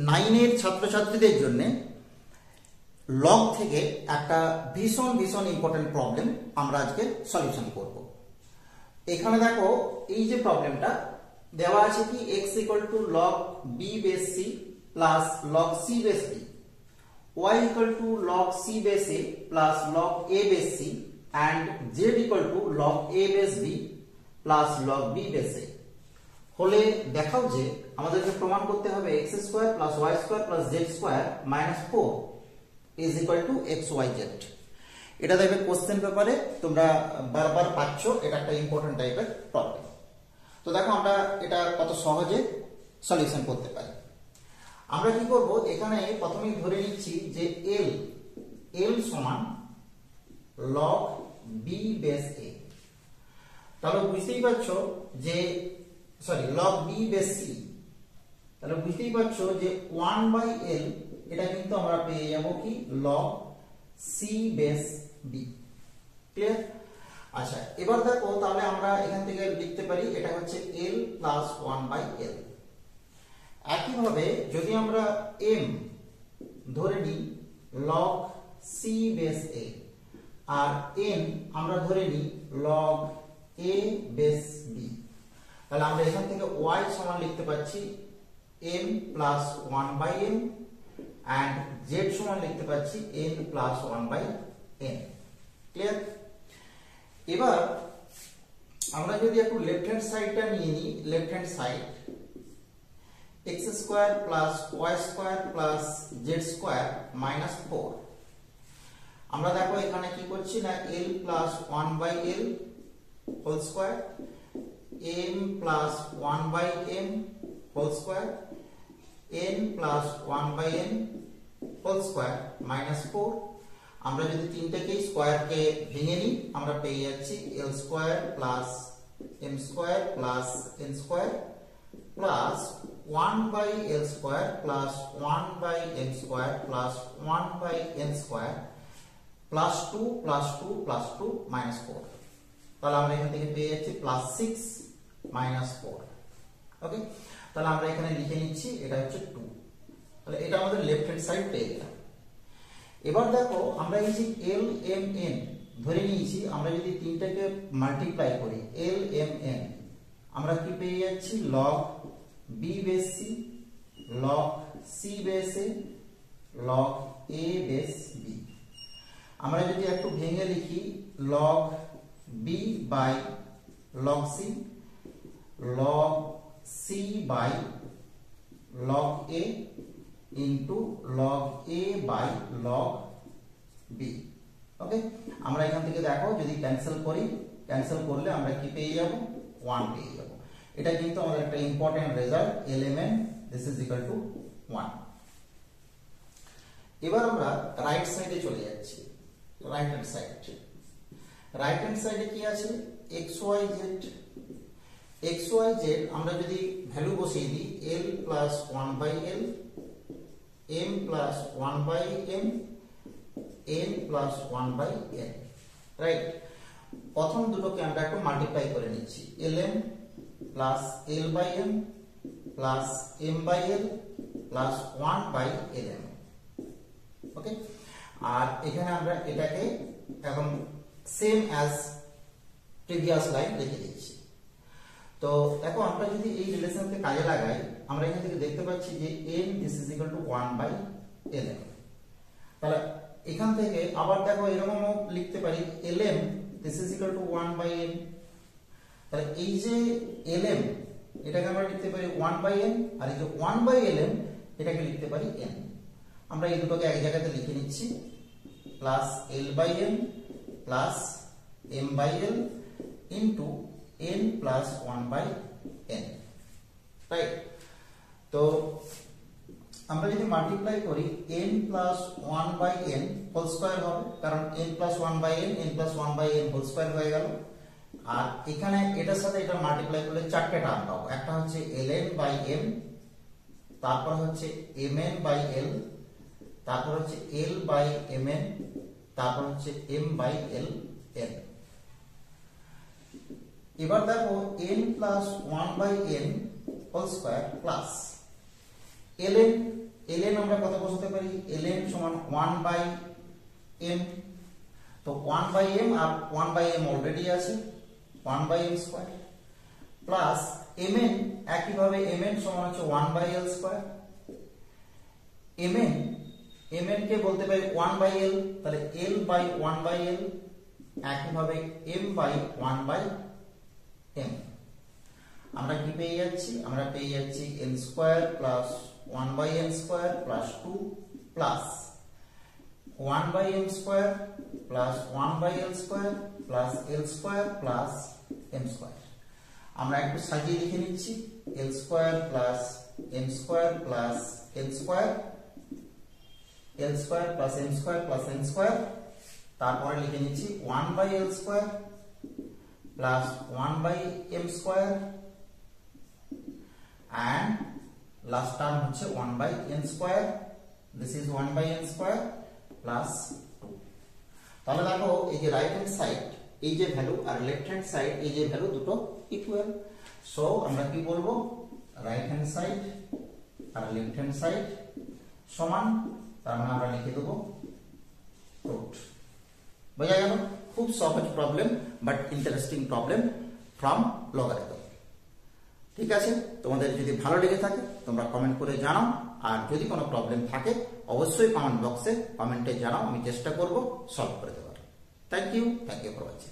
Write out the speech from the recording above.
9 এর ছাত্রছাত্রীদের জন্য লগ থেকে একটা ভীষণ ভীষণ ইম্পর্টেন্ট প্রবলেম আমরা আজকে সলিউশন করব। এখানে দেখো এই যে প্রবলেমটা দেওয়া আছে কি x equal to log b base c plus log c base b, y equal to log c base a plus log a base c and z equal to log a base b plus log b base a হলে দেখাও যে আমাদেরকে প্রমাণ করতে হবে x square plus y square plus z square minus 4 is equal to x y z। এটা দেখবে question পেপারে তোমরা বারবার পাচ্ছ, এটা একটা ইম্পর্টেন্ট টাইপের প্রবলেম। তো দেখো আমরা এটা কত সহজে সলিউশন করতে পারি। আমরা কি করব, এখানে প্রথমেই ধরে নিচ্ছি যে l সমান log b বেস a, তাহলে বুঝতেই পারছো যে log b বেস c, তাহলে বুঝতেই পারছো যে 1/l এটা কিন্তু আমরা পেয়ে যাব কি log c base b। Clear? আচ্ছা, এবার দেখো তাহলে আমরা এখান থেকে লিখতে পারি এটা হচ্ছে l প্লাস 1/l। একইভাবে যদি আমরা m ধরে নিই log c বেস a আর n আমরা ধরে নিই log a বেস b, তাহলে আমরা এখান থেকে y সমান লিখতে পাচ্ছি m plus 1/m and z সমান লিখতে পাচ্ছি n প্লাস 1/n। ক্লিয়ার? এবার আমরা যদি একটু লেফট হ্যান্ড সাইডটা নিয়ে নিই, left hand side x square plus y square plus z square minus 4, আমরা দেখো এখানে কি করছি না l plus 1/l whole square, m plus 1/m whole square, n plus 1/n whole square minus 4। আমরা যদি তিনটাকেই স্কয়ারকে ভেঙে নিই আমরা পেয়ে যাচ্ছি l square plus m square plus n square plus 1/l square plus 1/m square plus 1/n square plus 2 plus 2 plus 2 minus 4। তাহলে আমরা এখান থেকে পেয়ে যাচ্ছি প্লাস 6 মাইনাস 4। ওকে, তাহলে আমরা এখানে লিখে নিচ্ছি এটা হচ্ছে 2। তাহলে এটা আমাদের লেফট হ্যান্ড সাইড পেয়ে গেলাম। এবার দেখো আমরা এই যে l m n ধরে নিয়েছি, আমরা যদি তিনটাকে মাল্টিপ্লাই করি l m n আমরা কি পেয়ে যাচ্ছি log b base c log c base a log a base b। আমরা যদি একটু ভেঙে লিখি log b by log c log c by log a into log a by log b। Okay, আমরা এখান থেকে দেখো যদি ক্যান্সেল করি, ক্যান্সেল করলে আমরা কি পেয়ে যাব 1 পেয়ে যাব। এটা কিন্তু আমাদের একটা important result lmn this is equal to 1। এবার আমরা রাইট সাইডে চলে যাচ্ছি, right hand side. Right hand সাইডে কি আছে xyz আমরা যদি ভ্যালু বসিয়ে দিই l plus 1/l m plus 1/m n plus 1/n, right? প্রথম দুটোকে আমরা একটু মাল্টিপ্লাই করে নিচ্ছি lm plus l/m plus m/l plus 1/lm। ওকে, আর এখানে আমরা এটাকে এখন সেম অ্যাজ প্রিভিয়াস লাইন লিখে দিচ্ছি। তো দেখো আমরা যদি এই রিলেশনকে কাজে লাগাই আমরা এখান থেকে দেখতে পাচ্ছি যে n this is equal to 1/lm। তাহলে এখান থেকে আবার দেখো এরকমও লিখতে পারি lm this is equal to 1/n। তাহলে এই যে lm এটাকে আমরা লিখতে পারি 1/n আর এই যে 1/lm এটাকে লিখতে পারি n। আমরা এই দুটোকে এক জায়গাতে লিখে নিচ্ছি plus l/m plus m/l into n plus 1/n, right? তো আমরা যদি মাল্টিপ্লাই করি n plus 1/n whole square হবে, কারণ n plus 1/n n plus 1/n whole square হয়ে গেল। আর এখানে এটার সাথে এটা মাল্টিপ্লাই করলে চারটে টার্ম পাবো, একটা হচ্ছে ln/m, তারপর হচ্ছে mn/l, তারপর হচ্ছে l/mn, তারপর হচ্ছে m/ln। এবার দেখো n plus 1/n whole square plus ln formula কত বসাতে পারি, ln সমান 1/m। তো 1/m আর 1/m অলরেডি আছে, 1/m স্কয়ার প্লাস mn, একইভাবে mn সমান হচ্ছে 1/l স্কয়ার। mn কে বলতে পারি 1/l, তাহলে l বাই 1/l, একইভাবে m বাই 1/m। আমরা কি পেয়ে যাচ্ছি, আমরা পেয়ে যাচ্ছি n square plus 1/n square plus 2 plus 1/m square plus 1/l square plus l square plus m square. আমরা একটু সাজিয়ে লিখে নিচ্ছি, l square plus m square plus l square, l square plus m square plus n square. তারপরে লিখে নিচ্ছি 1/l square plus 1/m square and last term হচ্ছে 1/n square, this is 1/n square plus 2। তাহলে দেখো এই যে right hand side এই যে ভ্যালু আর লেফট হ্যান্ড সাইড এই যে ভ্যালু দুটো ইকুয়াল। সো আমরা কি বলবো, রাইট হ্যান্ড সাইড আর লেফট হ্যান্ড সাইড সমান, তার মানে আমরা লিখে দেবো রুট। বোঝা গেল? খুব সহজ problem but interesting problem from logarithm. ঠিক আছে, তোমাদের যদি ভালো লেগে থাকে তোমরা কমেন্ট করে জানাও, আর যদি কোনো প্রবলেম থাকে অবশ্যই কমেন্ট বক্সে কমেন্টে জানাও, আমি চেষ্টা করব সলভ করে দেওয়ার। Thank you for watching.